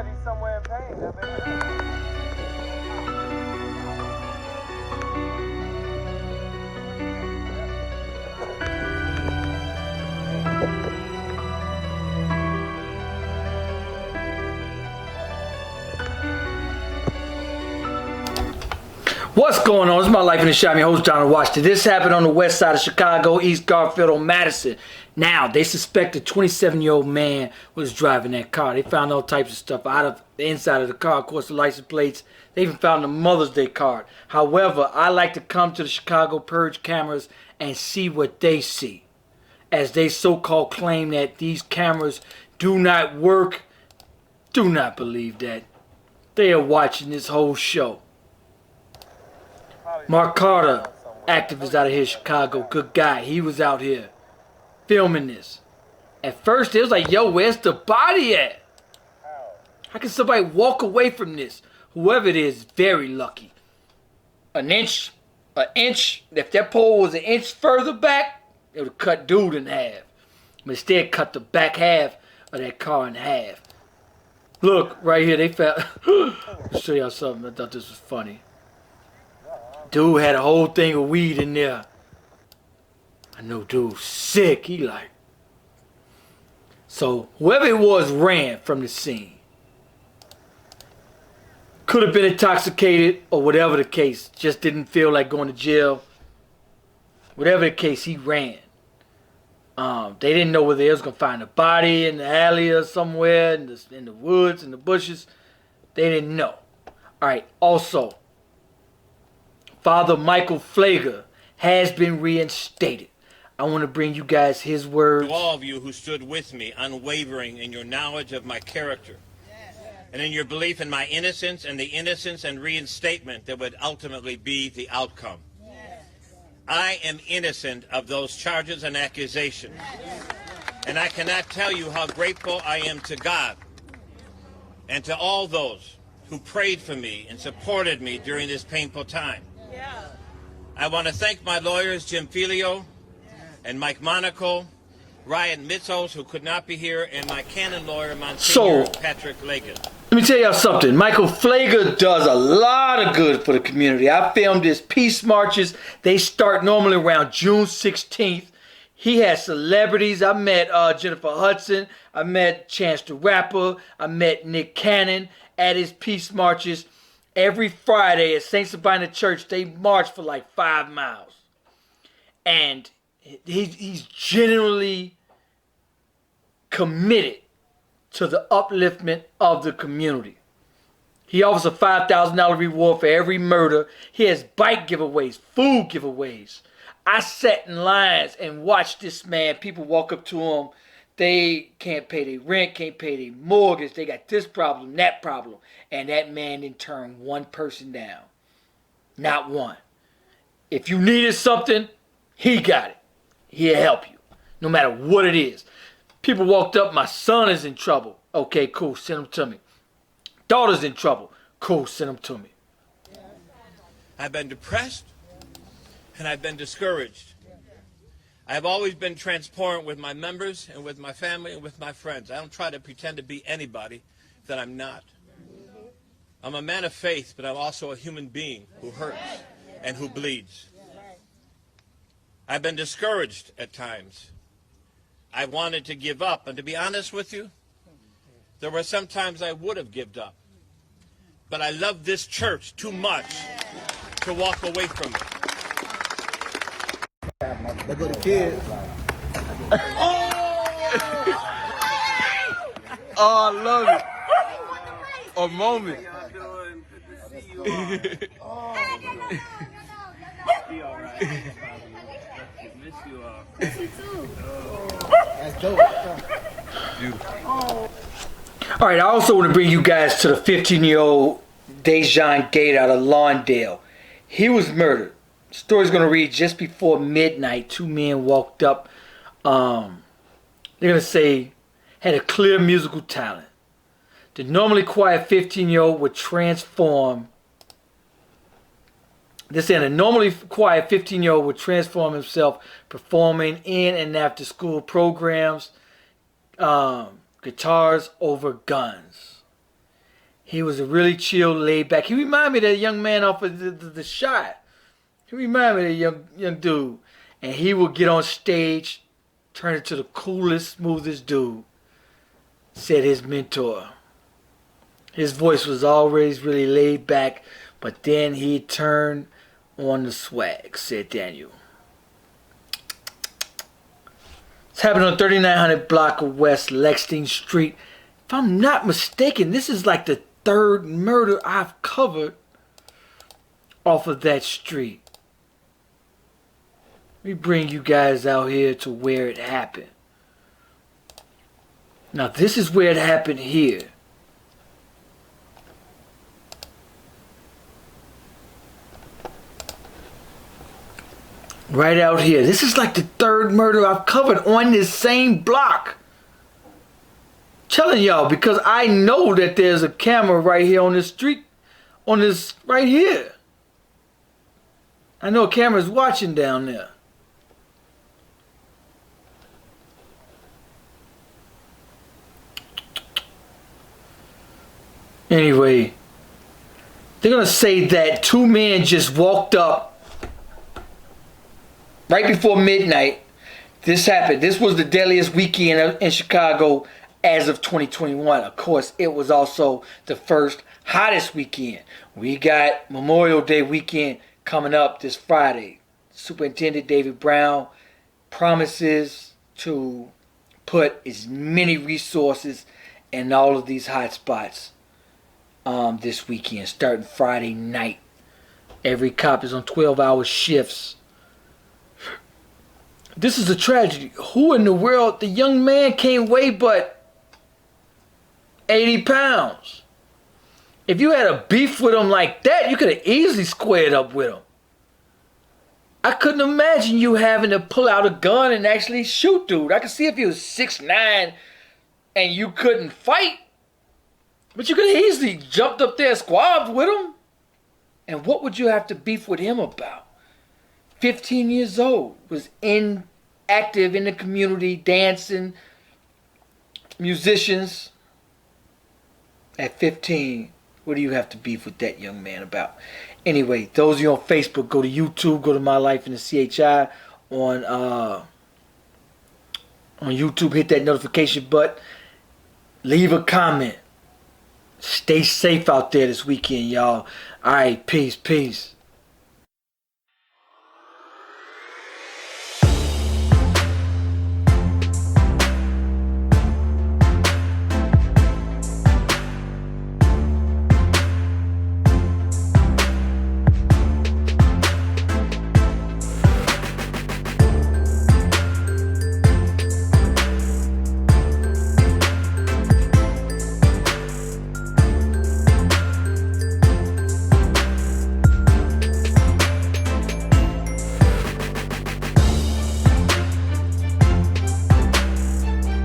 might be somewhere in pain. That What's going on? It's My Life in the Shop. I'm your host, Donald Washington. This happened on the west side of Chicago, East Garfield on Madison. Now, they suspect a 27-year-old man was driving that car. They found all types of stuff out of the inside of the car. Of course, the license plates. They even found the Mother's Day card. However, I like to come to the Chicago Purge cameras and see what they see, as they so-called claim that these cameras do not work. Do not believe that. They are watching this whole show. Mark Carter, activist out of here, Chicago, good guy. He was out here filming this. At first, it was like, yo, where's the body at? How can somebody walk away from this? Whoever it is, very lucky. An inch, if that pole was an inch further back, it would have cut dude in half. But instead, cut the back half of that car in half. Look, right here, they found... I'll show y'all something. I thought this was funny. Dude had a whole thing of weed in there. I know dude's sick. He like... So, whoever it was ran from the scene. Could have been intoxicated or whatever the case. Just didn't feel like going to jail. Whatever the case, he ran. They didn't know whether they was going to find a body in the alley or somewhere, in the woods, in the bushes. They didn't know. Alright, also... Father Michael Pfleger has been reinstated. I want to bring you guys his words. To all of you who stood with me, unwavering in your knowledge of my character, and in your belief in my innocence and the innocence and reinstatement that would ultimately be the outcome. I am innocent of those charges and accusations, and I cannot tell you how grateful I am to God and to all those who prayed for me and supported me during this painful time. I want to thank my lawyers, Jim Filio and Mike Monaco, Ryan Mitzos, who could not be here, and my canon lawyer, Monsignor Patrick Legan. Let me tell y'all something. Michael Pfleger does a lot of good for the community. I filmed his peace marches. They start normally around June 16th. He has celebrities. I met Jennifer Hudson. I met Chance the Rapper. I met Nick Cannon at his peace marches. Every Friday at St. Sabina Church, they march for like 5 miles. And he's genuinely committed to the upliftment of the community. He offers a $5,000 reward for every murder. He has bike giveaways, food giveaways. I sat in lines and watched this man. People walk up to him. They can't pay their rent, can't pay their mortgage. They got this problem, that problem. And that man didn't turn one person down. Not one. If you needed something, he got it. He'll help you. No matter what it is. People walked up, my son is in trouble. Okay, cool, send him to me. Daughter's in trouble. Cool, send him to me. I've been depressed and I've been discouraged. I've always been transparent with my members and with my family and with my friends. I don't try to pretend to be anybody that I'm not. I'm a man of faith, but I'm also a human being who hurts and who bleeds. I've been discouraged at times. I wanted to give up, and to be honest with you, there were some times I would have given up. But I love this church too much to walk away from it. They go to kids. Oh, I love it. A moment. That's dope. All right, I also want to bring you guys to the 15-year-old Dejan Gate out of Lawndale. He was murdered. The story's going to read just before midnight. 2 men walked up. They're going to say, had a clear musical talent. The normally quiet 15-year-old would transform. They're saying a normally quiet 15-year-old would transform himself performing in and after school programs, guitars over guns. He was a really chill, laid back. He reminded me of that young man off of the shot. He reminded me of that young dude. And he would get on stage, turn into the coolest, smoothest dude, said his mentor. His voice was always really laid back, but then he turned on the swag, said Daniel. It's happened on 3900 block of West Lexington Street. If I'm not mistaken, this is like the third murder I've covered off of that street. Let me bring you guys out here to where it happened. Now this is where it happened here. Right out here. This is like the third murder I've covered on this same block. Telling y'all because I know that there's a camera right here on this street. On this right here. I know a camera's watching down there. Anyway, they're gonna say that two men just walked up right before midnight. This happened. This was the deadliest weekend in Chicago as of 2021. Of course, it was also the first hottest weekend. We got Memorial Day weekend coming up this Friday. Superintendent David Brown promises to put as many resources in all of these hot spots this weekend, starting Friday night. Every cop is on 12-hour shifts. This is a tragedy. Who in the world? The young man can't weigh but 80 pounds. If you had a beef with him like that, you could have easily squared up with him. I couldn't imagine you having to pull out a gun and actually shoot dude. I could see if he was 6'9" and you couldn't fight. But you could have easily jumped up there and squabbed with him. And what would you have to beef with him about? 15 years old, was active in the community, dancing, musicians. At 15, what do you have to beef with that young man about? Anyway, those of you on Facebook, go to YouTube, go to My Life in the CHI on YouTube, hit that notification button, leave a comment. Stay safe out there this weekend, y'all. All right, peace.